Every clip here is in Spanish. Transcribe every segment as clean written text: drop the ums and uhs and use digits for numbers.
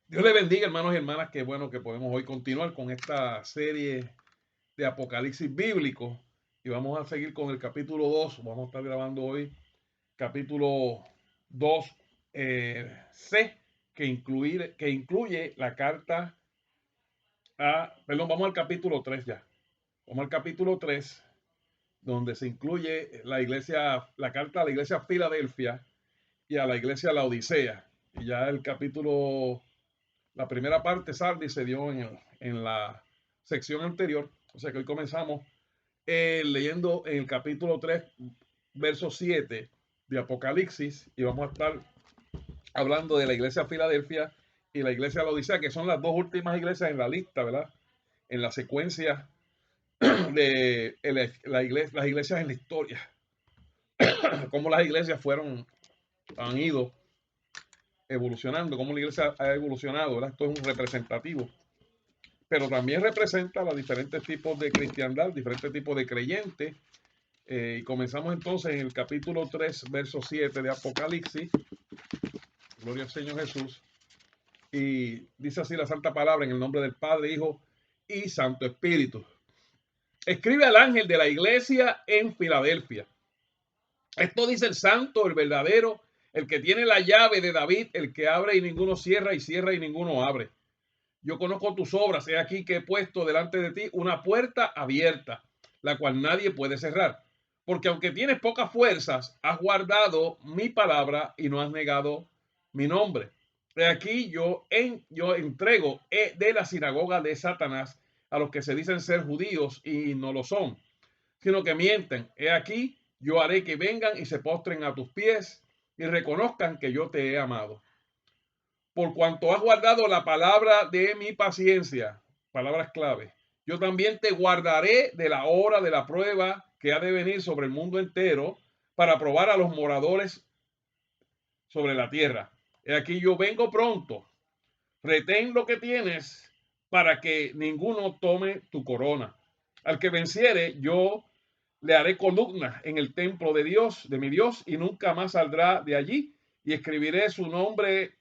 Dios le bendiga, hermanos y hermanas. Qué bueno que podemos hoy continuar con esta serie de Apocalipsis bíblico. Y vamos a seguir con el capítulo 2. Vamos a estar grabando hoy capítulo 2 C, que incluye la carta perdón, vamos al capítulo 3 ya. Vamos al capítulo 3, donde se incluye la carta a la iglesia Filadelfia y a la iglesia Laodicea. Y ya el capítulo La primera parte, Sardis, se dio en la sección anterior. O sea que hoy comenzamos leyendo en el capítulo 3, verso 7 de Apocalipsis. Y vamos a estar hablando de la iglesia Filadelfia y la iglesia Laodicea, que son las dos últimas iglesias en la lista, ¿verdad? En la secuencia de las iglesias en la historia. Cómo las iglesias han ido evolucionando, cómo la iglesia ha evolucionado, ¿verdad? Esto es un representativo, pero también representa los diferentes tipos de cristiandad, diferentes tipos de creyentes. Y comenzamos entonces en el capítulo 3, verso 7 de Apocalipsis. Gloria al Señor Jesús. Y dice así la santa palabra: en el nombre del Padre, Hijo y Santo Espíritu. Escribe al ángel de la iglesia en Filadelfia. Esto dice el santo, el verdadero, el que tiene la llave de David, el que abre y ninguno cierra, y cierra y ninguno abre. Yo conozco tus obras, he aquí que he puesto delante de ti una puerta abierta, la cual nadie puede cerrar. Porque aunque tienes pocas fuerzas, has guardado mi palabra y no has negado mi nombre. He aquí yo entrego de la sinagoga de Satanás a los que se dicen ser judíos y no lo son, sino que mienten. He aquí yo haré que vengan y se postren a tus pies y reconozcan que yo te he amado. Por cuanto has guardado la palabra de mi paciencia, palabras clave, yo también te guardaré de la hora de la prueba que ha de venir sobre el mundo entero para probar a los moradores sobre la tierra. He aquí yo vengo pronto. Retén lo que tienes para que ninguno tome tu corona. Al que venciere, yo le haré columna en el templo de Dios, de mi Dios, y nunca más saldrá de allí. Y escribiré su nombre,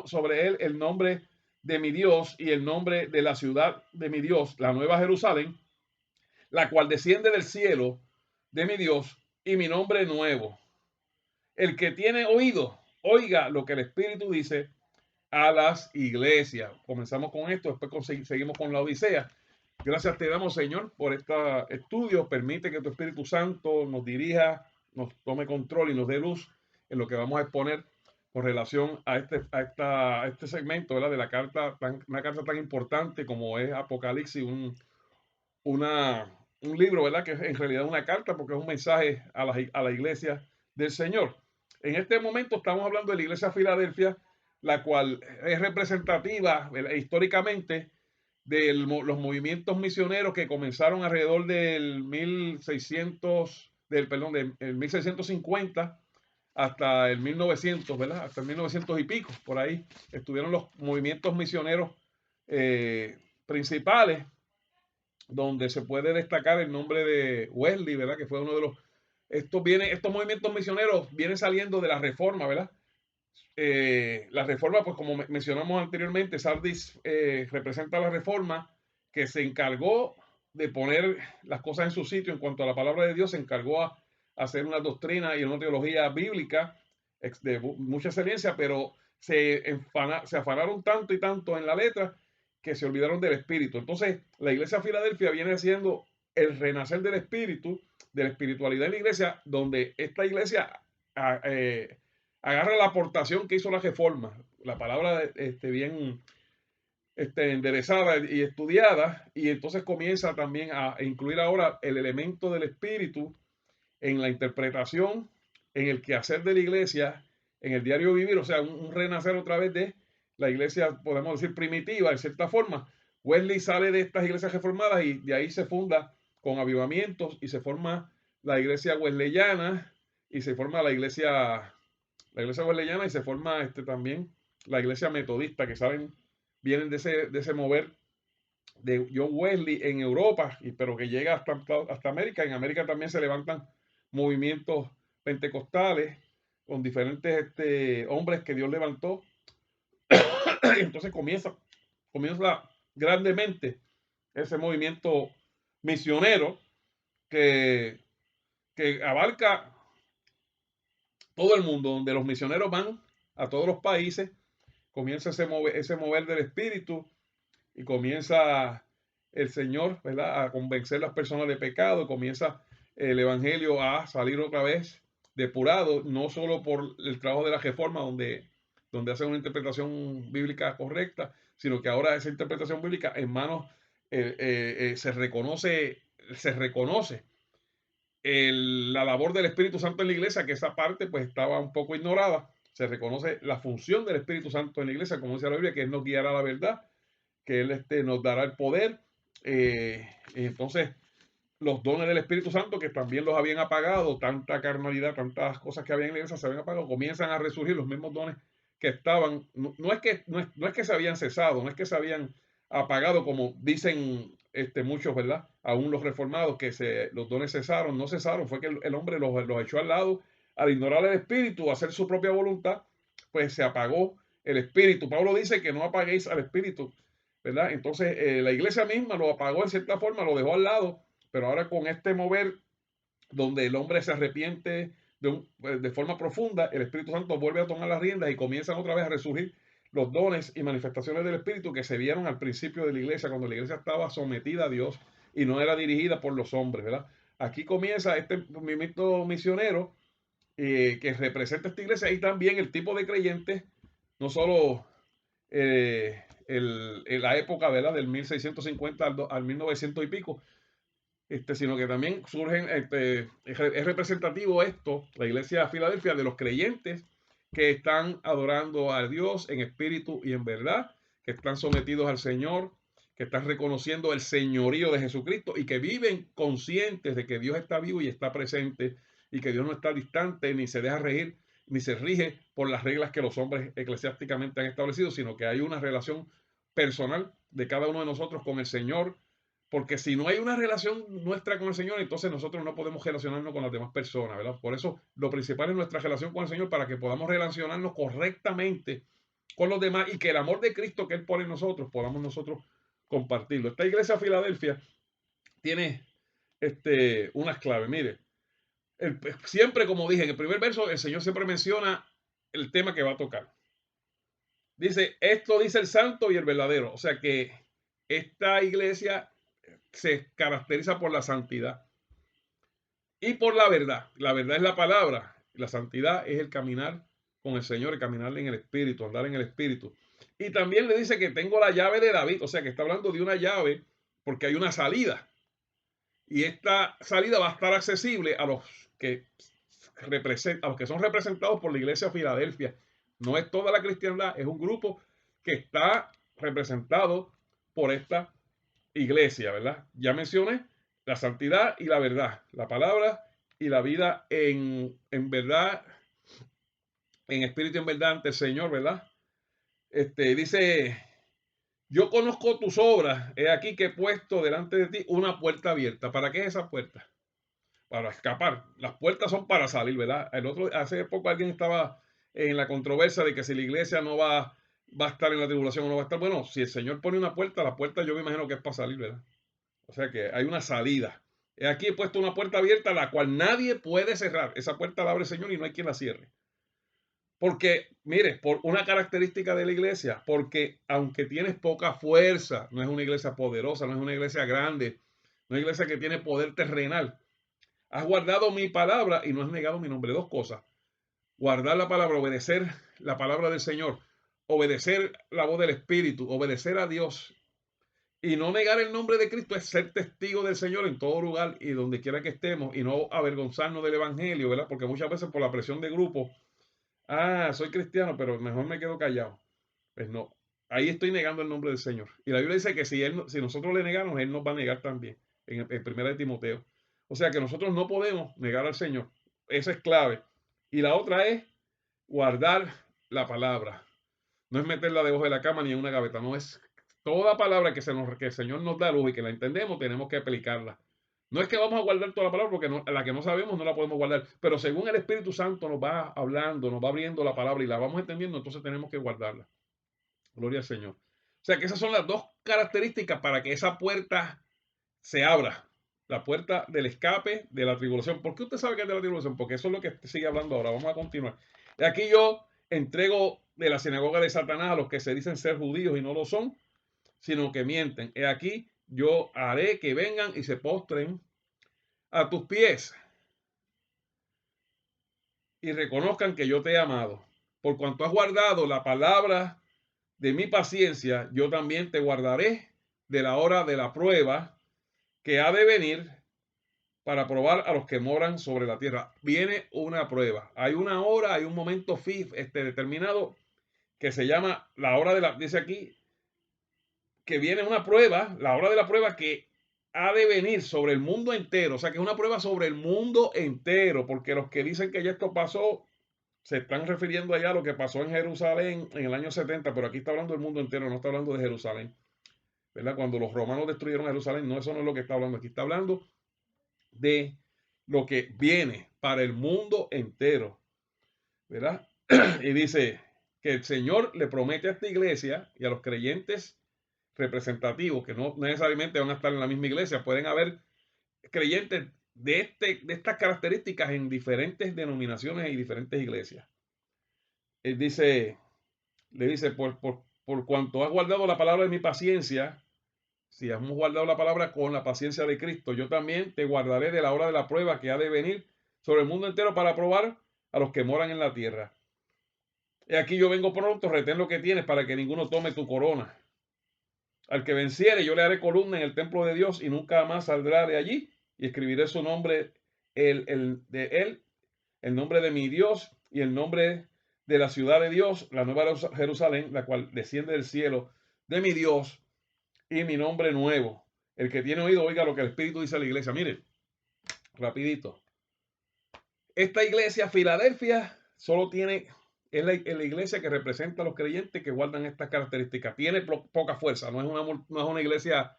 sobre él el nombre de mi Dios y el nombre de la ciudad de mi Dios, la nueva Jerusalén, la cual desciende del cielo de mi Dios, y mi nombre nuevo. El que tiene oído, oiga lo que el Espíritu dice a las iglesias. Comenzamos con esto, después seguimos con la Odisea. Gracias te damos, Señor, por este estudio. Permite que tu Espíritu Santo nos dirija, nos tome control y nos dé luz en lo que vamos a exponer con relación a este segmento, ¿verdad? De la carta, una carta tan importante como es Apocalipsis, una, un libro, ¿verdad? Que es en realidad una carta porque es un mensaje a la iglesia del Señor. En este momento estamos hablando de la iglesia de Filadelfia, la cual es representativa históricamente de los movimientos misioneros que comenzaron alrededor del 1650 hasta el 1900, ¿verdad? Hasta el 1900 y pico, por ahí estuvieron los movimientos misioneros principales, donde se puede destacar el nombre de Wesley, ¿verdad? Que fue uno de los... estos movimientos misioneros vienen saliendo de la Reforma, ¿verdad? La Reforma, pues como mencionamos anteriormente, Sardis representa la Reforma que se encargó de poner las cosas en su sitio en cuanto a la palabra de Dios, se encargó a hacer una doctrina y una teología bíblica de mucha excelencia, pero se afanaron tanto y tanto en la letra que se olvidaron del espíritu. Entonces, la iglesia de Filadelfia viene siendo el renacer del espíritu, de la espiritualidad en la iglesia, donde esta iglesia agarra la aportación que hizo la Reforma, la palabra bien enderezada y estudiada, y entonces comienza también a incluir ahora el elemento del espíritu en la interpretación, en el quehacer de la iglesia, en el diario vivir, o sea, un renacer otra vez de la iglesia, podemos decir, primitiva, en cierta forma. Wesley sale de estas iglesias reformadas y de ahí se funda con avivamientos y se forma la iglesia wesleyana y se forma la iglesia wesleyana y se forma también la iglesia metodista, que vienen de ese mover de John Wesley en Europa, pero que llega hasta América. En América también se levantan movimientos pentecostales con diferentes hombres que Dios levantó Entonces comienza grandemente ese movimiento misionero que, que abarca todo el mundo, donde los misioneros van a todos los países, comienza ese mover del espíritu y comienza el Señor, ¿verdad?, a convencer a las personas de pecado, comienza el evangelio a salir otra vez depurado, no solo por el trabajo de la reforma, donde hacen una interpretación bíblica correcta, sino que ahora esa interpretación bíblica en manos se reconoce la labor del Espíritu Santo en la iglesia, que esa parte pues estaba un poco ignorada. Se reconoce la función del Espíritu Santo en la iglesia, como dice la Biblia, que Él nos guiará a la verdad, que Él nos dará el poder. Entonces, los dones del Espíritu Santo, que también los habían apagado, tanta carnalidad, tantas cosas que habían en la iglesia se habían apagado, comienzan a resurgir los mismos dones que estaban, no es que se habían cesado, no es que se habían apagado, como dicen muchos, ¿verdad? Aún los reformados, que los dones cesaron, no cesaron, fue que el hombre los echó al lado, al ignorar el Espíritu, a hacer su propia voluntad, pues se apagó el Espíritu. Pablo dice que no apaguéis al Espíritu, ¿verdad? Entonces la iglesia misma lo apagó en cierta forma, lo dejó al lado, pero ahora con este mover donde el hombre se arrepiente de forma profunda, el Espíritu Santo vuelve a tomar las riendas y comienzan otra vez a resurgir los dones y manifestaciones del Espíritu que se vieron al principio de la iglesia, cuando la iglesia estaba sometida a Dios y no era dirigida por los hombres, ¿verdad? Aquí comienza este movimiento misionero que representa esta iglesia y también el tipo de creyentes, no solo en la época, ¿verdad?, del 1650 al 1900 y pico, sino que también surgen, es representativo esto, la iglesia de Filadelfia, de los creyentes que están adorando a Dios en espíritu y en verdad, que están sometidos al Señor, que están reconociendo el señorío de Jesucristo y que viven conscientes de que Dios está vivo y está presente y que Dios no está distante ni se deja regir ni se rige por las reglas que los hombres eclesiásticamente han establecido, sino que hay una relación personal de cada uno de nosotros con el Señor, porque si no hay una relación nuestra con el Señor, entonces nosotros no podemos relacionarnos con las demás personas, ¿verdad? Por eso lo principal es nuestra relación con el Señor, para que podamos relacionarnos correctamente con los demás y que el amor de Cristo que Él pone en nosotros, podamos nosotros compartirlo. Esta iglesia de Filadelfia tiene unas claves. Mire, siempre, como dije en el primer verso, el Señor siempre menciona el tema que va a tocar. Dice, esto dice el santo y el verdadero. O sea que esta iglesia se caracteriza por la santidad y por la verdad. La verdad es la palabra. La santidad es el caminar con el Señor, el caminar en el Espíritu, andar en el Espíritu. Y también le dice que tengo la llave de David, o sea que está hablando de una llave porque hay una salida. Y esta salida va a estar accesible a los que son representados por la iglesia de Filadelfia. No es toda la cristiandad, es un grupo que está representado por esta iglesia, ¿verdad? Ya mencioné la santidad y la verdad, la palabra y la vida en verdad, en espíritu y en verdad ante el Señor, ¿verdad? Dice, yo conozco tus obras, he aquí que he puesto delante de ti una puerta abierta. ¿Para qué es esa puerta? Para escapar. Las puertas son para salir, ¿verdad? Hace poco alguien estaba en la controversia de que si la iglesia no va a estar en la tribulación o no va a estar. Bueno, si el Señor pone una puerta, la puerta yo me imagino que es para salir, ¿verdad? O sea que hay una salida. Aquí he puesto una puerta abierta, la cual nadie puede cerrar. Esa puerta la abre el Señor y no hay quien la cierre. Porque, mire, por una característica de la iglesia, porque aunque tienes poca fuerza, no es una iglesia poderosa, no es una iglesia grande, no es una iglesia que tiene poder terrenal, has guardado mi palabra y no has negado mi nombre. Dos cosas: guardar la palabra, obedecer la palabra del Señor, obedecer la voz del Espíritu, obedecer a Dios y no negar el nombre de Cristo, es ser testigo del Señor en todo lugar y donde quiera que estemos, y no avergonzarnos del Evangelio, ¿verdad? Porque muchas veces por la presión de grupo, soy cristiano, pero mejor me quedo callado. Pues no, ahí estoy negando el nombre del Señor. Y la Biblia dice que si nosotros le negamos, Él nos va a negar también, en 1 Timoteo. O sea que nosotros no podemos negar al Señor. Esa es clave. Y la otra es guardar la palabra. No es meterla debajo de la cama ni en una gaveta. No, es toda palabra que el Señor nos da luz y que la entendemos, tenemos que aplicarla. No es que vamos a guardar toda la palabra, porque la que no sabemos no la podemos guardar. Pero según el Espíritu Santo nos va hablando, nos va abriendo la palabra y la vamos entendiendo, entonces tenemos que guardarla. Gloria al Señor. O sea que esas son las dos características para que esa puerta se abra. La puerta del escape de la tribulación. ¿Por qué usted sabe que es de la tribulación? Porque eso es lo que sigue hablando ahora. Vamos a continuar. Y aquí yo entrego de la sinagoga de Satanás a los que se dicen ser judíos y no lo son, sino que mienten. He aquí yo haré que vengan y se postren a tus pies y reconozcan que yo te he amado. Por cuanto has guardado la palabra de mi paciencia, yo también te guardaré de la hora de la prueba que ha de venir para probar a los que moran sobre la tierra. Viene una prueba. Hay una hora, hay un momento determinado que se llama la hora de la, dice aquí, que viene una prueba, la hora de la prueba que ha de venir sobre el mundo entero. O sea, que es una prueba sobre el mundo entero, porque los que dicen que ya esto pasó se están refiriendo allá a lo que pasó en Jerusalén en el año 70, pero aquí está hablando del mundo entero, no está hablando de Jerusalén. ¿Verdad? Cuando los romanos destruyeron Jerusalén, no, eso no es lo que está hablando. Aquí está hablando de lo que viene para el mundo entero. ¿Verdad? Y dice que el Señor le promete a esta iglesia y a los creyentes representativos, que no necesariamente van a estar en la misma iglesia, pueden haber creyentes de estas características en diferentes denominaciones y diferentes iglesias. Él dice, le dice, por cuanto has guardado la palabra de mi paciencia, si hemos guardado la palabra con la paciencia de Cristo, yo también te guardaré de la hora de la prueba que ha de venir sobre el mundo entero para probar a los que moran en la tierra. Y aquí yo vengo pronto, retén lo que tienes para que ninguno tome tu corona. Al que venciere, yo le haré columna en el templo de Dios y nunca más saldrá de allí. Y escribiré su nombre, de él, el nombre de mi Dios y el nombre de la ciudad de Dios, la nueva Jerusalén, la cual desciende del cielo de mi Dios, y mi nombre nuevo. El que tiene oído, oiga lo que el Espíritu dice a la iglesia. Mire, rapidito. Esta iglesia, Filadelfia, solo tiene, es la iglesia que representa a los creyentes que guardan estas características. Tiene poca fuerza, no es una iglesia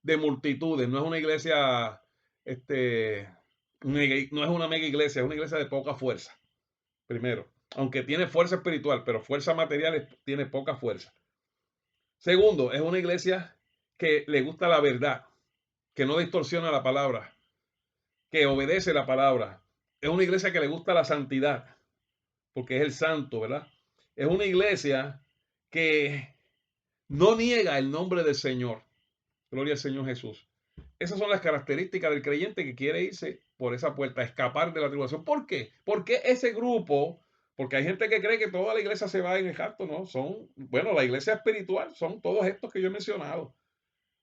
de multitudes, no es una iglesia, no es una mega iglesia, es una iglesia de poca fuerza, primero. Aunque tiene fuerza espiritual, pero fuerza material tiene poca fuerza. Segundo, es una iglesia que le gusta la verdad, que no distorsiona la palabra, que obedece la palabra. Es una iglesia que le gusta la santidad, porque es el santo, ¿verdad? Es una iglesia que no niega el nombre del Señor. Gloria al Señor Jesús. Esas son las características del creyente que quiere irse por esa puerta, escapar de la tribulación. ¿Por qué? Porque ese grupo, porque hay gente que cree que toda la iglesia se va en el jacto, ¿no? Bueno, la iglesia espiritual son todos estos que yo he mencionado.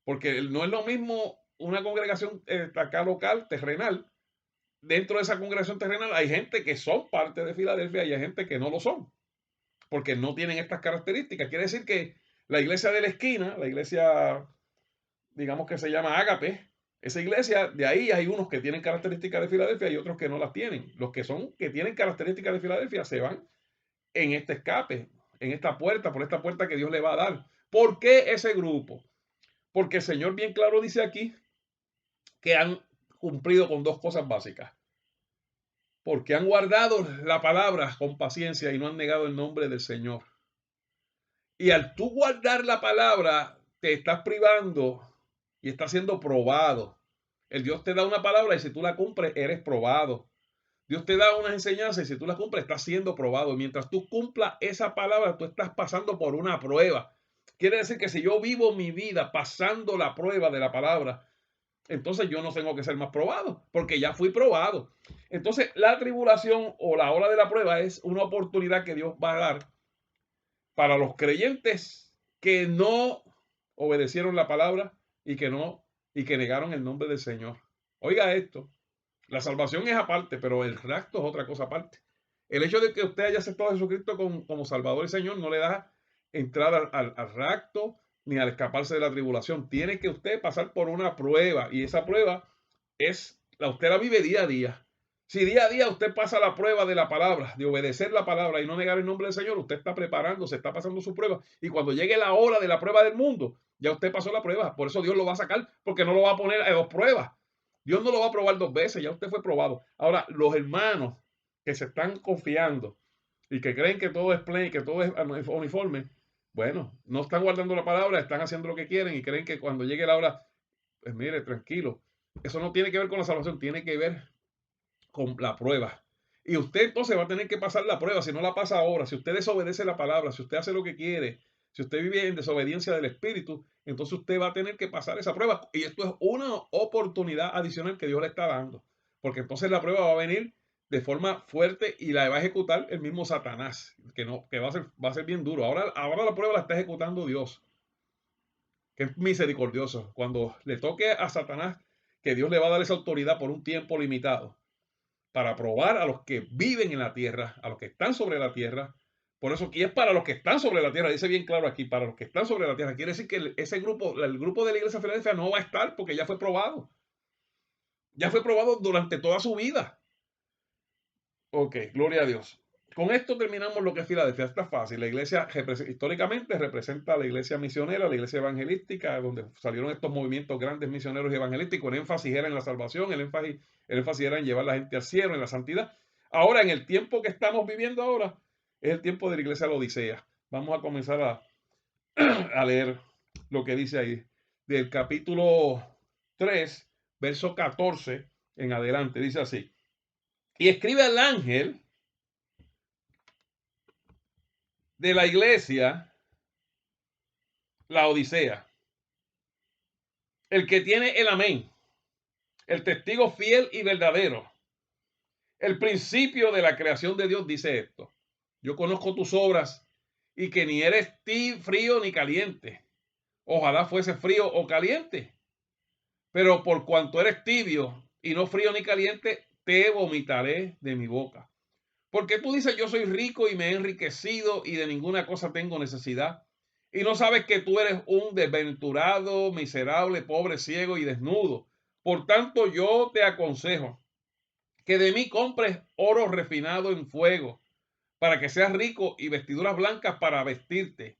Porque no es lo mismo una congregación acá local, terrenal. Dentro de esa congregación terrenal hay gente que son parte de Filadelfia y hay gente que no lo son, porque no tienen estas características. Quiere decir que la iglesia de la esquina, la iglesia, digamos que se llama Ágape, esa iglesia, de ahí hay unos que tienen características de Filadelfia y otros que no las tienen. Los que tienen características de Filadelfia se van en este escape, en esta puerta, por esta puerta que Dios le va a dar. ¿Por qué ese grupo? Porque el Señor bien claro dice aquí que han cumplido con dos cosas básicas. Porque han guardado la palabra con paciencia y no han negado el nombre del Señor. Y al tú guardar la palabra, te estás privando y estás siendo probado. El Dios te da una palabra y si tú la cumples, eres probado. Dios te da unas enseñanzas y si tú las cumples, estás siendo probado. Y mientras tú cumplas esa palabra, tú estás pasando por una prueba. Quiere decir que si yo vivo mi vida pasando la prueba de la palabra, entonces yo no tengo que ser más probado, porque ya fui probado. Entonces la tribulación o la hora de la prueba es una oportunidad que Dios va a dar para los creyentes que no obedecieron la palabra y que negaron el nombre del Señor. Oiga esto, la salvación es aparte, pero el rapto es otra cosa aparte. El hecho de que usted haya aceptado a Jesucristo como Salvador y Señor no le da entrada al rapto ni al escaparse de la tribulación. Tiene que usted pasar por una prueba y esa prueba usted la vive día a día. Si día a día usted pasa la prueba de la palabra, de obedecer la palabra y no negar el nombre del Señor, usted está preparando, se está pasando su prueba. Y cuando llegue la hora de la prueba del mundo, ya usted pasó la prueba. Por eso Dios lo va a sacar, porque no lo va a poner a dos pruebas. Dios no lo va a probar dos veces, ya usted fue probado. Ahora, los hermanos que se están confiando y que creen que todo es plain, que todo es uniforme, Bueno, no están guardando la palabra, están haciendo lo que quieren y creen que cuando llegue la hora, pues mire, tranquilo. Eso no tiene que ver con la salvación, tiene que ver con la prueba. Y usted entonces va a tener que pasar la prueba. Si no la pasa ahora, si usted desobedece la palabra, si usted hace lo que quiere, si usted vive en desobediencia del Espíritu, entonces usted va a tener que pasar esa prueba. Y esto es una oportunidad adicional que Dios le está dando. Porque entonces la prueba va a venir de forma fuerte y la va a ejecutar el mismo Satanás, que va a ser bien duro. Ahora la prueba la está ejecutando Dios, que es misericordioso. Cuando le toque a Satanás, que Dios le va a dar esa autoridad por un tiempo limitado para probar a los que viven en la tierra, a los que están sobre la tierra. Por eso aquí es para los que están sobre la tierra, dice bien claro aquí, para los que están sobre la tierra. Quiere decir que ese grupo, el grupo de la iglesia de Filadelfia no va a estar porque ya fue probado. Ya fue probado durante toda su vida. Ok, gloria a Dios. Con esto terminamos lo que es Filadelfia. Está fácil. La iglesia históricamente representa a la iglesia misionera, la iglesia evangelística, donde salieron estos movimientos grandes misioneros y evangelísticos. El énfasis era en la salvación, el énfasis era en llevar a la gente al cielo, en la santidad. Ahora, en el tiempo que estamos viviendo ahora, es el tiempo de la iglesia de la Odisea. Vamos a comenzar a leer lo que dice ahí. Del capítulo 3, verso 14 en adelante. Dice así. Y escribe al ángel de la iglesia, la Odisea, el que tiene el amén, el testigo fiel y verdadero, el principio de la creación de Dios, dice esto: yo conozco tus obras y que ni eres frío ni caliente. Ojalá fuese frío o caliente, pero por cuanto eres tibio y no frío ni caliente, te vomitaré de mi boca. Porque tú dices, yo soy rico y me he enriquecido y de ninguna cosa tengo necesidad. Y no sabes que tú eres un desventurado, miserable, pobre, ciego y desnudo. Por tanto, yo te aconsejo que de mí compres oro refinado en fuego, para que seas rico, y vestiduras blancas para vestirte,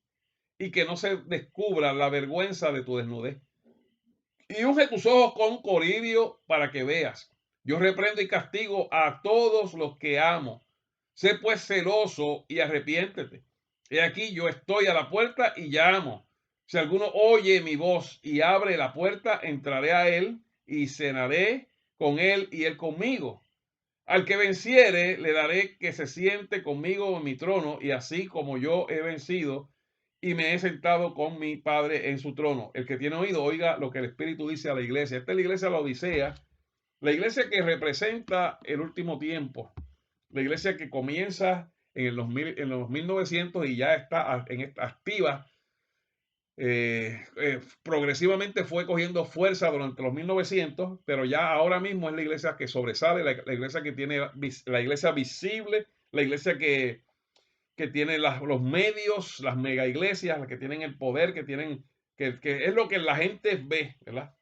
y que no se descubra la vergüenza de tu desnudez. Y unge tus ojos con colirio para que veas. Yo reprendo y castigo a todos los que amo. Sé pues celoso y arrepiéntete. He aquí yo estoy a la puerta y llamo. Si alguno oye mi voz y abre la puerta, entraré a él y cenaré con él y él conmigo. Al que venciere, le daré que se siente conmigo en mi trono, y así como yo he vencido y me he sentado con mi Padre en su trono. El que tiene oído, oiga lo que el Espíritu dice a la iglesia. Esta es la iglesia de la Odisea, la iglesia que representa el último tiempo, la iglesia que comienza en los 1900 y ya está activa. Progresivamente fue cogiendo fuerza durante los 1900, pero ya ahora mismo es la iglesia que sobresale, la iglesia que tiene la iglesia visible, la iglesia que tiene los medios, las mega iglesias, las que tienen el poder, que es lo que la gente ve, ¿verdad?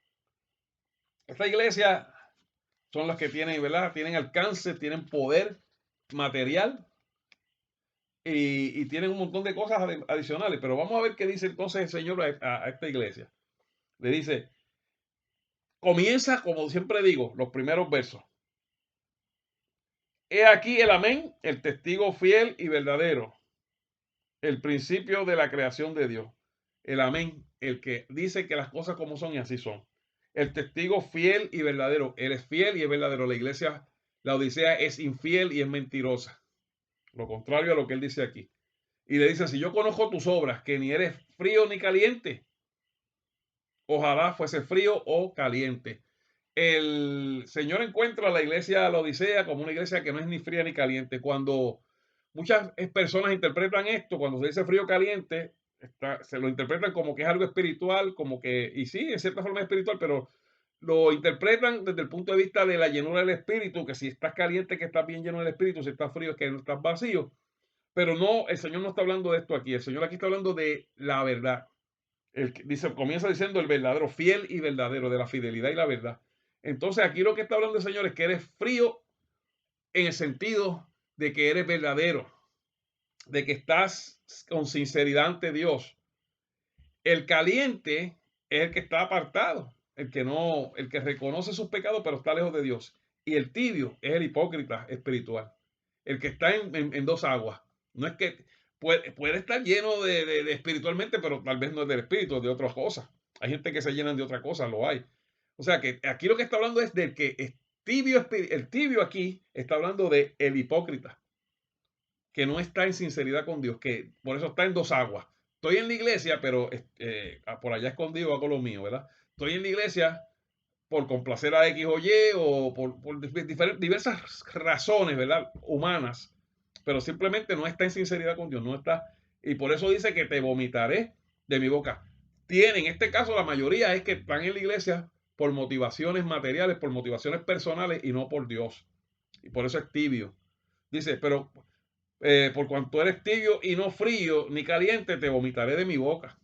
Esta iglesia son las que tienen, ¿verdad? Tienen alcance, tienen poder material y tienen un montón de cosas adicionales. Pero vamos a ver qué dice entonces el Señor a esta iglesia. Le dice, comienza, como siempre digo, los primeros versos. He aquí el amén, el testigo fiel y verdadero, el principio de la creación de Dios. El amén, el que dice que las cosas como son y así son. El testigo fiel y verdadero. Él es fiel y es verdadero. La iglesia, la Odisea, es infiel y es mentirosa. Lo contrario a lo que él dice aquí. Y le dice, si yo conozco tus obras, que ni eres frío ni caliente, ojalá fuese frío o caliente. El Señor encuentra a la iglesia de la Odisea como una iglesia que no es ni fría ni caliente. Cuando muchas personas interpretan esto, cuando se dice frío o caliente, se lo interpretan como que es algo espiritual, como que, y sí, en cierta forma es espiritual, pero lo interpretan desde el punto de vista de la llenura del espíritu, que si estás caliente, que estás bien lleno del espíritu, si estás frío, es que no estás vacío. Pero no, el Señor no está hablando de esto aquí, el Señor aquí está hablando de la verdad. Comienza diciendo el verdadero, fiel y verdadero, de la fidelidad y la verdad. Entonces aquí lo que está hablando el Señor es que eres frío en el sentido de que eres verdadero, de que estás con sinceridad ante Dios. El caliente es el que está apartado, el que reconoce sus pecados pero está lejos de Dios. Y el tibio es el hipócrita espiritual, el que está en dos aguas. No es que puede estar lleno de espiritualmente, pero tal vez no es del espíritu, es de otras cosas. Hay gente que se llenan de otra cosa, lo hay. O sea que aquí lo que está hablando es del que es tibio, el tibio aquí está hablando de el hipócrita, que no está en sinceridad con Dios, que por eso está en dos aguas. Estoy en la iglesia, pero por allá escondido hago lo mío, ¿verdad? Estoy en la iglesia por complacer a X o Y o por diversas razones, ¿verdad? Humanas, pero simplemente no está en sinceridad con Dios, no está. Y por eso dice que te vomitaré de mi boca. En este caso, la mayoría es que están en la iglesia por motivaciones materiales, por motivaciones personales y no por Dios. Y por eso es tibio. Dice, pero por cuanto eres tibio y no frío ni caliente, te vomitaré de mi boca.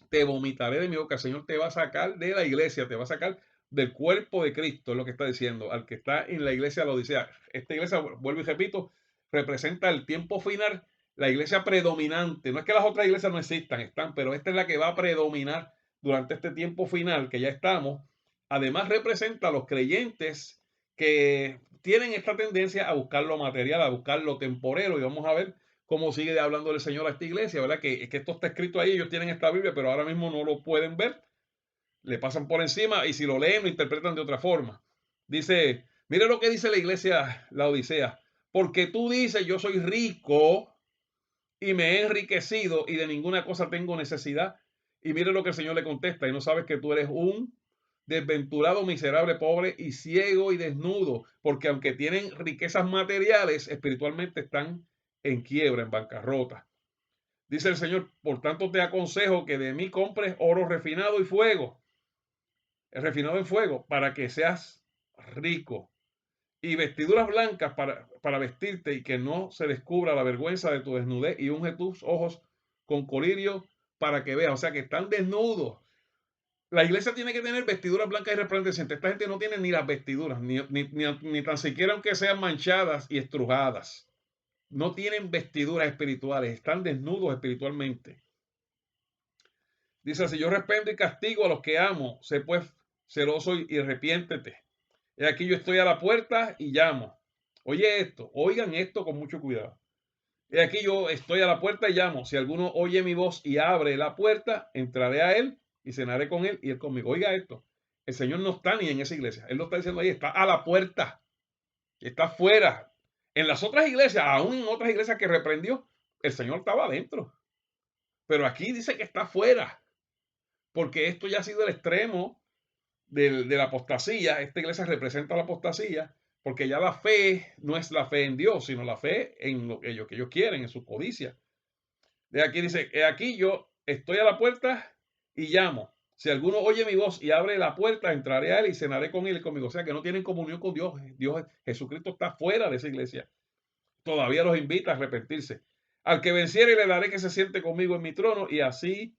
Te vomitaré de mi boca. El Señor te va a sacar de la iglesia, te va a sacar del cuerpo de Cristo, es lo que está diciendo, al que está en la iglesia la Odisea. Esta iglesia, vuelvo y repito, representa el tiempo final, la iglesia predominante. No es que las otras iglesias no existan, están, pero esta es la que va a predominar durante este tiempo final que ya estamos. Además, representa a los creyentes que tienen esta tendencia a buscar lo material, a buscar lo temporero, y vamos a ver cómo sigue hablando el Señor a esta iglesia, ¿verdad? Que esto está escrito ahí, ellos tienen esta Biblia, pero ahora mismo no lo pueden ver, le pasan por encima y si lo leen lo interpretan de otra forma. Dice, mire lo que dice la iglesia, la Odisea, porque tú dices, yo soy rico y me he enriquecido y de ninguna cosa tengo necesidad. Y mire lo que el Señor le contesta, y no sabes que tú eres un desventurado, miserable, pobre y ciego y desnudo, porque aunque tienen riquezas materiales, espiritualmente están en quiebra, en bancarrota. Dice el Señor, por tanto te aconsejo que de mí compres oro refinado y fuego, refinado en fuego, para que seas rico, y vestiduras blancas para vestirte y que no se descubra la vergüenza de tu desnudez, y unge tus ojos con colirio para que veas. O sea que están desnudos. La iglesia tiene que tener vestiduras blancas y resplandecientes. Esta gente no tiene ni las vestiduras, ni tan siquiera aunque sean manchadas y estrujadas. No tienen vestiduras espirituales, están desnudos espiritualmente. Dice así, yo reprendo y castigo a los que amo, sé pues celoso y arrepiéntete. Y aquí yo estoy a la puerta y llamo. Oye esto, oigan esto con mucho cuidado. Y aquí yo estoy a la puerta y llamo. Si alguno oye mi voz y abre la puerta, entraré a él y cenaré con él y él conmigo. Oiga esto, el Señor no está ni en esa iglesia. Él lo está diciendo ahí, está a la puerta, está afuera. En las otras iglesias, aún en otras iglesias que reprendió, el Señor estaba adentro. Pero aquí dice que está afuera, porque esto ya ha sido el extremo de la apostasía. Esta iglesia representa la apostasía, porque ya la fe no es la fe en Dios, sino la fe en lo que ellos quieren, en su codicia. De aquí dice, aquí yo estoy a la puerta y llamo. Si alguno oye mi voz y abre la puerta, entraré a él y cenaré con él y conmigo. O sea que no tienen comunión con Dios. Jesucristo está fuera de esa iglesia. Todavía los invita a arrepentirse. Al que venciere le daré que se siente conmigo en mi trono, y así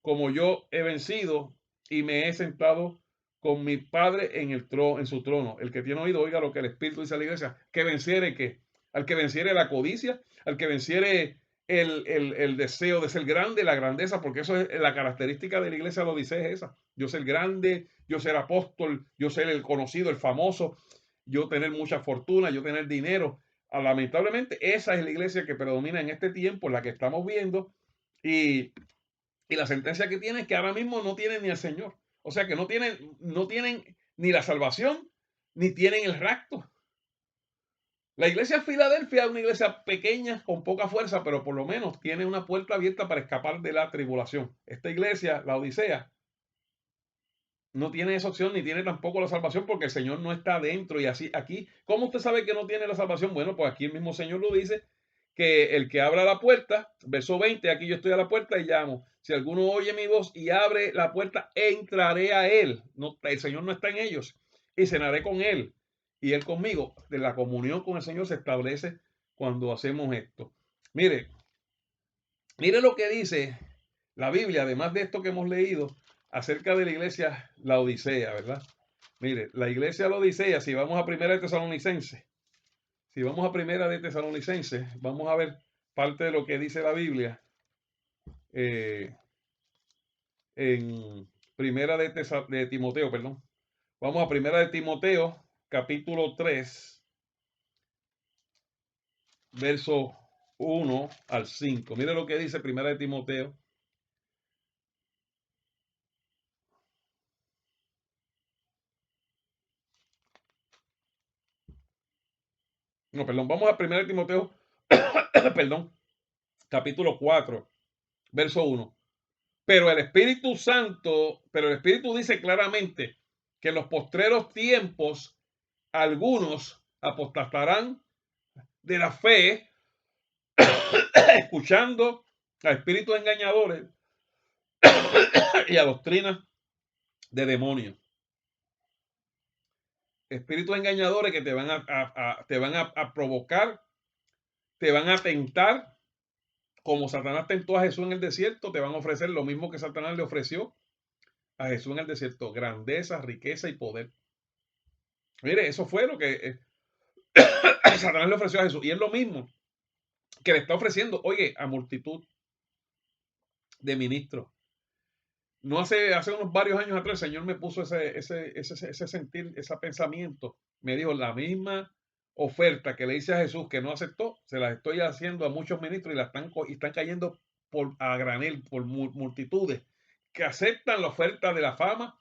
como yo he vencido y me he sentado con mi Padre en su trono. El que tiene oído, oiga lo que el Espíritu dice a la iglesia. Que venciere que al que venciere la codicia, al que venciere el deseo de ser grande, la grandeza, porque eso es la característica de la iglesia, lo dice, es esa. Yo ser grande, yo ser apóstol, yo ser el conocido, el famoso, yo tener mucha fortuna, yo tener dinero. Lamentablemente, esa es la iglesia que predomina en este tiempo, en la que estamos viendo, y la sentencia que tiene es que ahora mismo no tienen ni al Señor. O sea que no tienen ni la salvación, ni tienen el rapto. La iglesia de Filadelfia es una iglesia pequeña, con poca fuerza, pero por lo menos tiene una puerta abierta para escapar de la tribulación. Esta iglesia, la Odisea, no tiene esa opción, ni tiene tampoco la salvación, porque el Señor no está dentro. Y así, aquí, ¿cómo usted sabe que no tiene la salvación? Bueno, pues aquí el mismo Señor lo dice, que el que abra la puerta, verso 20, aquí yo estoy a la puerta y llamo. Si alguno oye mi voz y abre la puerta, entraré a él. No, el Señor no está en ellos. Y cenaré con él y él conmigo. De la comunión con el Señor se establece cuando hacemos esto. Mire, mire lo que dice la Biblia, además de esto que hemos leído, acerca de la iglesia la Odisea, ¿verdad? Mire, la iglesia la Odisea, si vamos a Primera de Tesalonicenses, vamos a ver parte de lo que dice la Biblia en Primera de Timoteo, perdón. Vamos a Primera de Timoteo, capítulo 3, verso 1 al 5. Mire lo que dice Primera de Timoteo. No, perdón, vamos a Primera de Timoteo, perdón, capítulo 4, verso 1. Pero el Espíritu dice claramente que en los postreros tiempos algunos apostatarán de la fe, escuchando a espíritus engañadores y a doctrinas de demonios. Espíritus engañadores que te van a provocar, te van a tentar, como Satanás tentó a Jesús en el desierto, te van a ofrecer lo mismo que Satanás le ofreció a Jesús en el desierto: grandeza, riqueza y poder. Mire, eso fue lo que Satanás le ofreció a Jesús, y es lo mismo que le está ofreciendo, oye, a multitud de ministros. No hace unos varios años atrás el Señor me puso ese sentir, ese pensamiento. Me dijo: la misma oferta que le hice a Jesús que no aceptó, se la estoy haciendo a muchos ministros, y están cayendo a granel por multitudes que aceptan la oferta de la fama,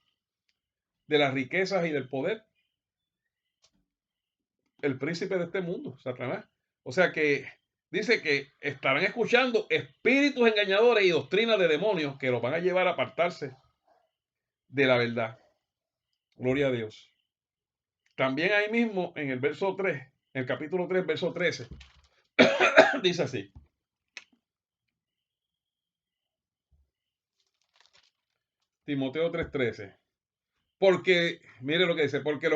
de las riquezas y del poder. El príncipe de este mundo, Satanás. O sea que dice que estarán escuchando espíritus engañadores y doctrinas de demonios que los van a llevar a apartarse de la verdad. Gloria a Dios. También ahí mismo en el verso 3, en el capítulo 3, verso 13, dice así: Timoteo 3:13. Porque, mire lo que dice, porque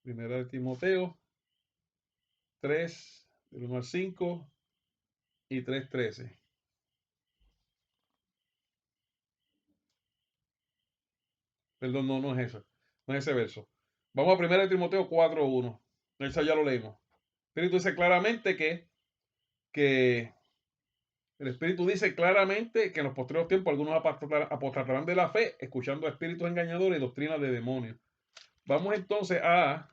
primera de Timoteo 3, del 1 al 5 y 3:13. Perdón, no es eso, no es ese verso. Vamos a 1 de Timoteo 4:1. Eso ya lo leímos. El Espíritu dice claramente que el Espíritu dice claramente que en los posteriores tiempos algunos apostatarán de la fe, escuchando a espíritus engañadores y doctrinas de demonios. Vamos entonces a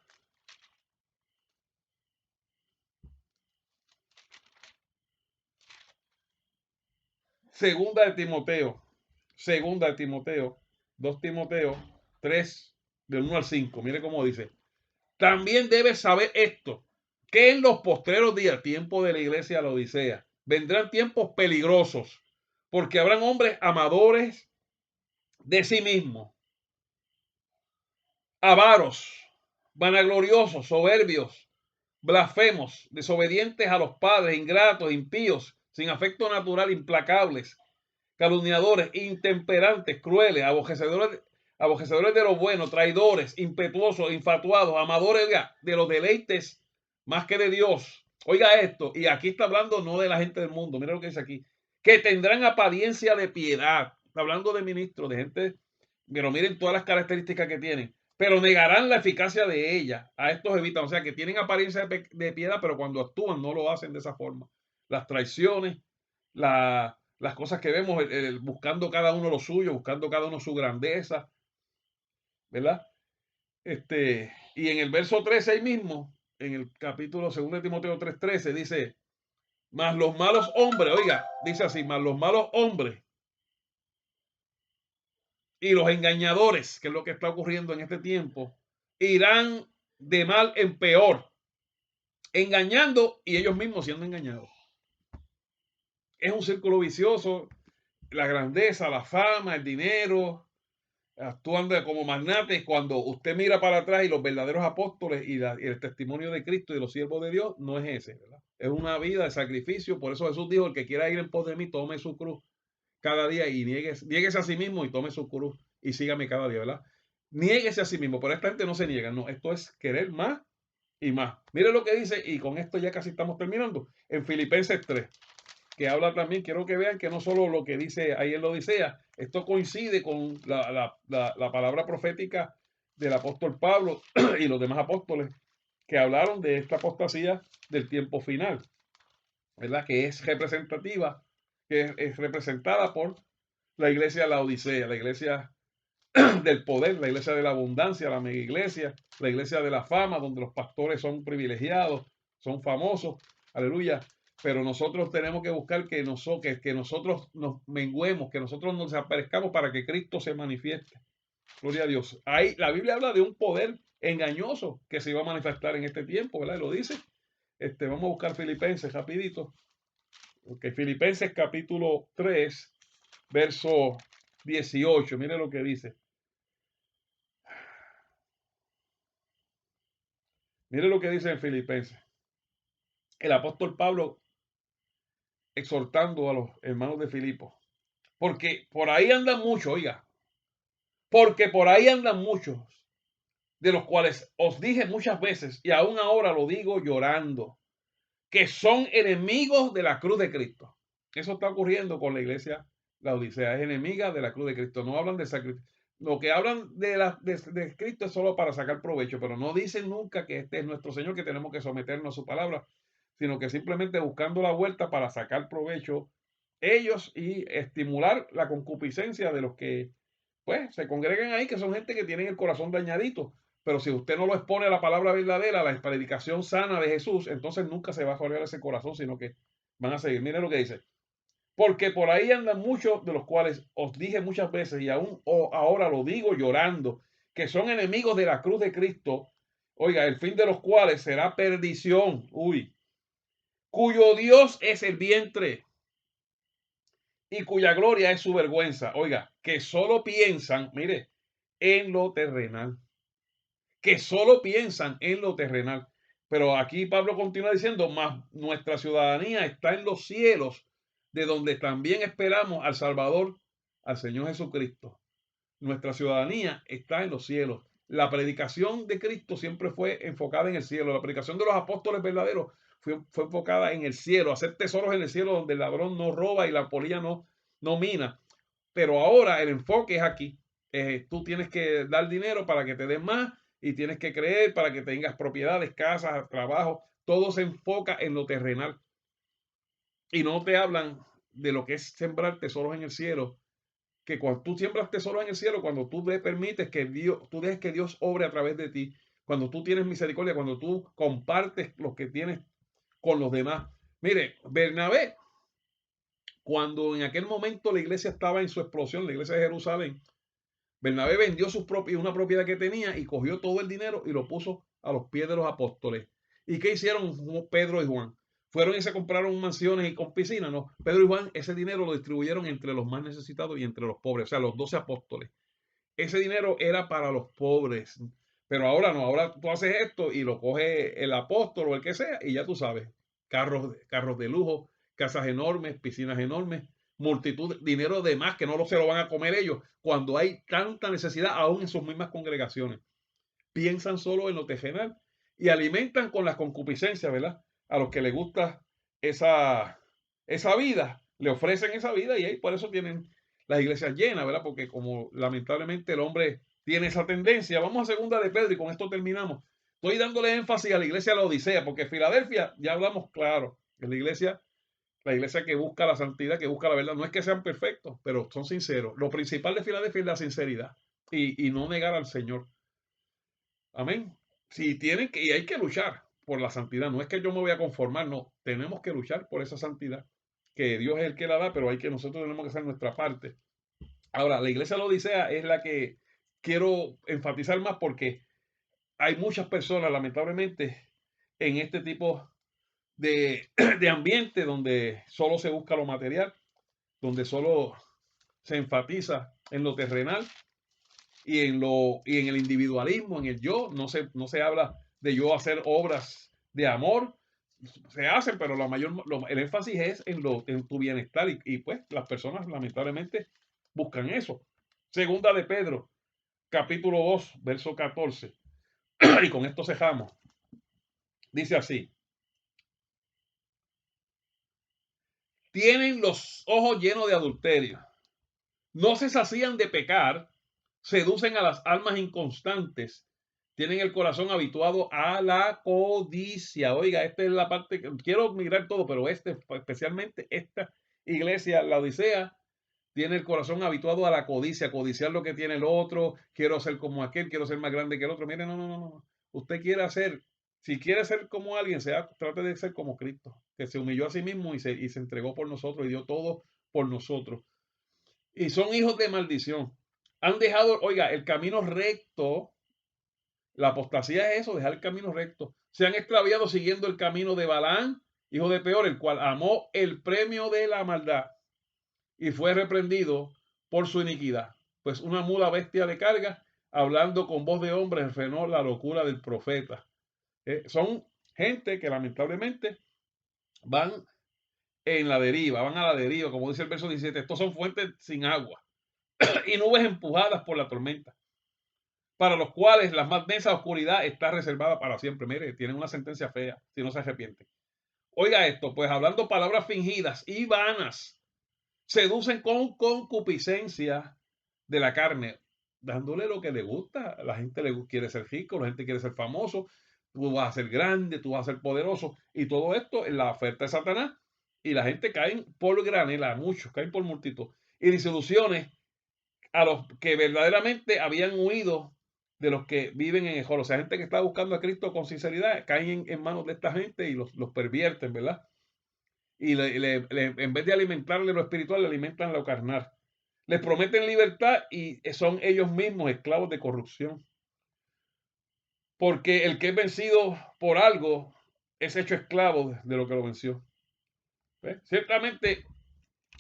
Segunda de Timoteo, 2 Timoteo 3, del 1 al 5. Mire cómo dice: también debes saber esto, que en los postreros días, tiempo de la iglesia de la Odisea, vendrán tiempos peligrosos, porque habrán hombres amadores de sí mismos, avaros, vanagloriosos, soberbios, blasfemos, desobedientes a los padres, ingratos, impíos, sin afecto natural, implacables, calumniadores, intemperantes, crueles, aborrecedores de lo bueno, traidores, impetuosos, infatuados, amadores de los deleites más que de Dios. Oiga esto, y aquí está hablando no de la gente del mundo, mira lo que dice aquí: que tendrán apariencia de piedad. Está hablando de ministros, de gente, pero miren todas las características que tienen, pero negarán la eficacia de ella. A estos evitan, o sea, que tienen apariencia de piedad, pero cuando actúan no lo hacen de esa forma. Las traiciones, las cosas que vemos, buscando cada uno lo suyo, buscando cada uno su grandeza, ¿verdad? Y en el verso 13 ahí mismo, en el capítulo 2 de Timoteo 3:13, dice: mas los malos hombres, oiga, dice así: mas los malos hombres y los engañadores, que es lo que está ocurriendo en este tiempo, irán de mal en peor, engañando y ellos mismos siendo engañados. Es un círculo vicioso. La grandeza, la fama, el dinero, actuando como magnates. Cuando usted mira para atrás y los verdaderos apóstoles y el testimonio de Cristo y de los siervos de Dios no es ese, ¿verdad? Es una vida de sacrificio. Por eso Jesús dijo: el que quiera ir en pos de mí, tome su cruz cada día y niéguese a sí mismo y tome su cruz y sígame cada día, ¿verdad? Niéguese a sí mismo, pero esta gente no se niega, no, esto es querer más y más. Mire lo que dice, y con esto ya casi estamos terminando, en Filipenses 3, que habla también. Quiero que vean que no solo lo que dice ahí en la Odisea, esto coincide con la palabra profética del apóstol Pablo y los demás apóstoles que hablaron de esta apostasía del tiempo final, ¿verdad? Que es representativa, que es representada por la iglesia de la Odisea, la iglesia del poder, la iglesia de la abundancia, la mega iglesia, la iglesia de la fama, donde los pastores son privilegiados, son famosos, aleluya. Pero nosotros tenemos que buscar que nosotros nos menguemos, que nosotros nos desaparezcamos para que Cristo se manifieste. Gloria a Dios. Ahí la Biblia habla de un poder engañoso que se iba a manifestar en este tiempo, ¿verdad? Y lo dice. Vamos a buscar Filipenses rapidito. Okay, Filipenses capítulo 3, verso 18. Mire lo que dice. Mire lo que dice en Filipenses. El apóstol Pablo exhortando a los hermanos de Filipo. Porque por ahí andan muchos, oiga. Porque por ahí andan muchos, de los cuales os dije muchas veces, y aún ahora lo digo llorando, que son enemigos de la cruz de Cristo. Eso está ocurriendo con la iglesia Laodicea. Es enemiga de la cruz de Cristo. No hablan de sacrificio. Lo que hablan de Cristo es solo para sacar provecho, pero no dicen nunca que este es nuestro Señor, que tenemos que someternos a su palabra, sino que simplemente buscando la vuelta para sacar provecho ellos y estimular la concupiscencia de los que pues se congregan ahí, que son gente que tienen el corazón dañadito. Pero si usted no lo expone a la palabra verdadera, la predicación sana de Jesús, entonces nunca se va a joder ese corazón, sino que van a seguir. Mire lo que dice. Porque por ahí andan muchos de los cuales os dije muchas veces y aún ahora lo digo llorando, que son enemigos de la cruz de Cristo, oiga, el fin de los cuales será perdición, cuyo Dios es el vientre y cuya gloria es su vergüenza. Oiga, que solo piensan, mire, en lo terrenal, que solo piensan en lo terrenal. Pero aquí Pablo continúa diciendo, más nuestra ciudadanía está en los cielos, de donde también esperamos al Salvador, al Señor Jesucristo. Nuestra ciudadanía está en los cielos. La predicación de Cristo siempre fue enfocada en el cielo. La predicación de los apóstoles verdaderos fue enfocada en el cielo, hacer tesoros en el cielo donde el ladrón no roba y la polilla no mina. Pero ahora el enfoque es aquí. Tú tienes que dar dinero para que te den más y tienes que creer para que tengas propiedades, casas, trabajo. Todo se enfoca en lo terrenal. Y no te hablan de lo que es sembrar tesoros en el cielo. Que cuando tú siembras tesoros en el cielo, cuando tú le permites que Dios, tú dejes que Dios obre a través de ti, cuando tú tienes misericordia, cuando tú compartes lo que tienes con los demás. Mire, Bernabé, cuando en aquel momento la iglesia estaba en su explosión, la iglesia de Jerusalén, Bernabé vendió una propiedad que tenía y cogió todo el dinero y lo puso a los pies de los apóstoles. ¿Y qué hicieron Pedro y Juan? Fueron y se compraron mansiones y con piscina, ¿no? Pedro y Juan ese dinero lo distribuyeron entre los más necesitados y entre los pobres, o sea, los 12 apóstoles. Ese dinero era para los pobres. Pero ahora no, ahora tú haces esto y lo coge el apóstol o el que sea y ya tú sabes, carros de lujo, casas enormes, piscinas enormes, multitud, dinero de más que no se lo van a comer ellos cuando hay tanta necesidad aún en sus mismas congregaciones. Piensan solo en lo terrenal y alimentan con las concupiscencias, ¿verdad? A los que les gusta esa vida, le ofrecen esa vida y ahí por eso tienen las iglesias llenas, ¿verdad? Porque como lamentablemente el hombre tiene esa tendencia, vamos a segunda de Pedro y con esto terminamos. Estoy dándole énfasis a la iglesia de la Odisea, porque Filadelfia, ya hablamos claro, que la iglesia que busca la santidad, que busca la verdad, no es que sean perfectos, pero son sinceros. Lo principal de Filadelfia es la sinceridad y no negar al Señor. Amén. Si tienen que, y hay que luchar por la santidad. No es que yo me voy a conformar, no. Tenemos que luchar por esa santidad. Que Dios es el que la da, pero nosotros tenemos que hacer nuestra parte. Ahora, la iglesia de la Odisea es la que quiero enfatizar más porque hay muchas personas, lamentablemente, en este tipo de ambiente donde solo se busca lo material, donde solo se enfatiza en lo terrenal y en el individualismo, en el yo, no se habla de yo hacer obras de amor, se hacen, pero el énfasis es en tu bienestar y pues las personas lamentablemente buscan eso. Segunda de Pedro, capítulo 2, verso 14. Y con esto cejamos. Dice así: tienen los ojos llenos de adulterio, no se sacían de pecar, seducen a las almas inconstantes, tienen el corazón habituado a la codicia. Oiga, esta es la parte que quiero mirar todo, pero especialmente esta iglesia, la Odisea, tiene el corazón habituado a la codicia, a codiciar lo que tiene el otro, quiero ser como aquel, quiero ser más grande que el otro. Mire, no, no, no, no. Usted quiere hacer, si quiere ser como alguien, trate de ser como Cristo, que se humilló a sí mismo y se entregó por nosotros y dio todo por nosotros. Y son hijos de maldición. Han dejado, oiga, el camino recto. La apostasía es eso, dejar el camino recto. Se han extraviado siguiendo el camino de Balaán, hijo de Peor, el cual amó el premio de la maldad y fue reprendido por su iniquidad. Pues una mula bestia de carga, hablando con voz de hombre, frenó la locura del profeta. Son gente que lamentablemente van en la deriva, van a la deriva, como dice el verso 17. Estos son fuentes sin agua y nubes empujadas por la tormenta, para los cuales la más densa oscuridad está reservada para siempre. Mire, tienen una sentencia fea si no se arrepienten. Oiga esto, pues hablando palabras fingidas y vanas, seducen con concupiscencia de la carne, dándole lo que le gusta. La gente quiere ser rico, la gente quiere ser famoso, tú vas a ser grande, tú vas a ser poderoso, y todo esto es la oferta de Satanás, y la gente cae por granela, muchos caen por multitud, y disoluciones a los que verdaderamente habían huido de los que viven en Ejol. O sea, gente que está buscando a Cristo con sinceridad, caen en manos de esta gente y los pervierten, ¿verdad? Y en vez de alimentarle lo espiritual, le alimentan lo carnal. Les prometen libertad y son ellos mismos esclavos de corrupción. Porque el que es vencido por algo es hecho esclavo de lo que lo venció. ¿Ves? Ciertamente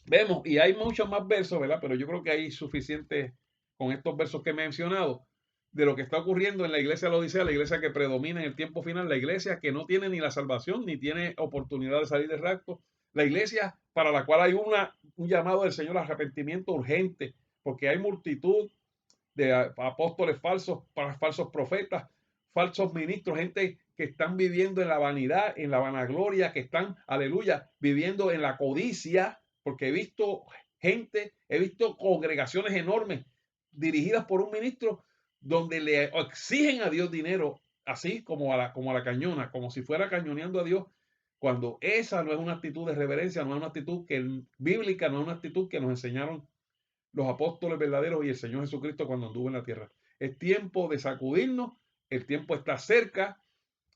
vemos, y hay muchos más versos, ¿verdad? Pero yo creo que hay suficiente con estos versos que he mencionado de lo que está ocurriendo en la iglesia de la Odisea, la iglesia que predomina en el tiempo final, la iglesia que no tiene ni la salvación ni tiene oportunidad de salir del rapto, la iglesia para la cual hay un llamado del Señor al arrepentimiento urgente, porque hay multitud de apóstoles falsos, falsos profetas, falsos ministros, gente que están viviendo en la vanidad, en la vanagloria, que están, aleluya, viviendo en la codicia, porque he visto gente, he visto congregaciones enormes dirigidas por un ministro donde le exigen a Dios dinero, así como a la cañona, como si fuera cañoneando a Dios, cuando esa no es una actitud de reverencia, no es una actitud bíblica, no es una actitud que nos enseñaron los apóstoles verdaderos y el Señor Jesucristo cuando anduvo en la tierra. Es tiempo de sacudirnos, el tiempo está cerca,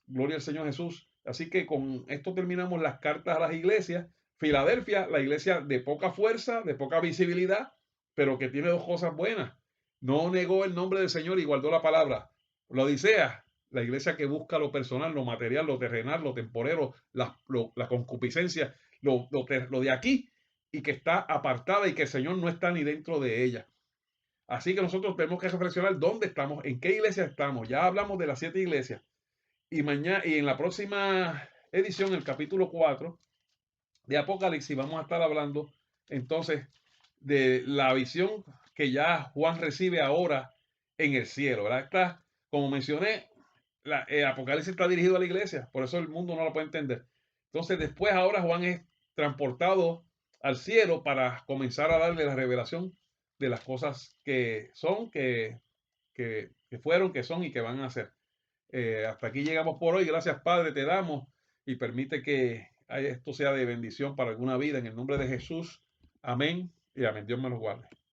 gloria al Señor Jesús. Así que con esto terminamos las cartas a las iglesias. Filadelfia, la iglesia de poca fuerza, de poca visibilidad, pero que tiene dos cosas buenas. No negó el nombre del Señor y guardó la palabra. La Odisea, la iglesia que busca lo personal, lo material, lo terrenal, lo temporero, la concupiscencia, lo de aquí, y que está apartada y que el Señor no está ni dentro de ella. Así que nosotros tenemos que reflexionar dónde estamos, en qué iglesia estamos. Ya hablamos de las 7 iglesias. Y mañana, y en la próxima edición, el capítulo 4 de Apocalipsis, vamos a estar hablando entonces de la visión que ya Juan recibe ahora en el cielo, ¿verdad? Está, como mencioné, Apocalipsis está dirigido a la iglesia, por eso el mundo no lo puede entender. Entonces, después ahora Juan es transportado al cielo para comenzar a darle la revelación de las cosas que son, que fueron, que son y que van a ser. Hasta aquí llegamos por hoy. Gracias, Padre, te damos y permite que esto sea de bendición para alguna vida. En el nombre de Jesús. Amén y amén. Dios me los guarde.